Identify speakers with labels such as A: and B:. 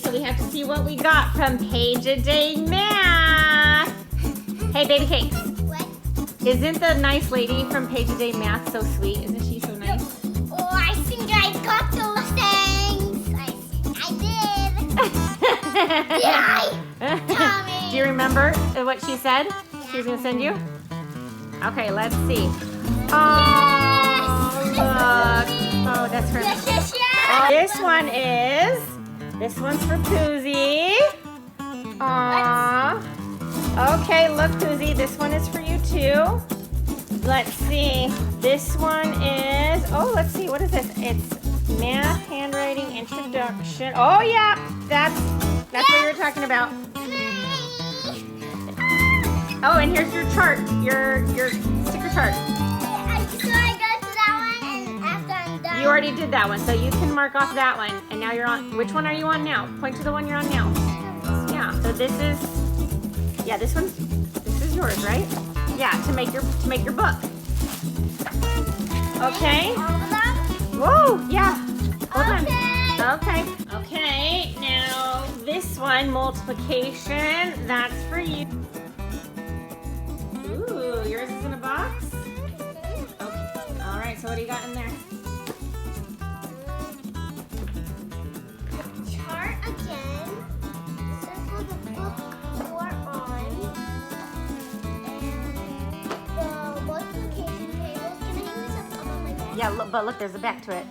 A: so we have to see what we got from Page a Day Math. Hey, baby cakes.
B: What?
A: Isn't the nice lady from Page a Day Math so sweet? Isn't she so nice?
B: Oh, I think I got those things. I did. Yeah. Tommy.
A: Do you remember what she said? She was gonna send you? Okay, let's see. Oh, look. Oh, that's her.
B: Yes, yes, yes.
A: Oh, this one's for Poozie. Aww. Okay, look, Poozie, this one is for you too. Let's see. This one is, oh, let's see, what is this? It's Math Handwriting Introduction. Oh yeah, that's what you were talking about. Oh, and here's your chart, your sticker chart.
B: So I go to that one, and after I'm done.
A: You already did that one, so you can mark off that one. And now you're on, which one are you on now? Point to the one you're on now. Yeah, so this is yours, right? Yeah, to make your book. Okay.
B: All of them?
A: Whoa, yeah. Hold on.
B: Okay.
A: Okay, now this one, multiplication, that's for you. Ooh, yours is in a box? Okay. All right, so what do you got in there?
B: Chart again. Circle the book you're on. And the multiplication table. Can I use it on my bed?
A: Yeah, look, but look, there's a back to it.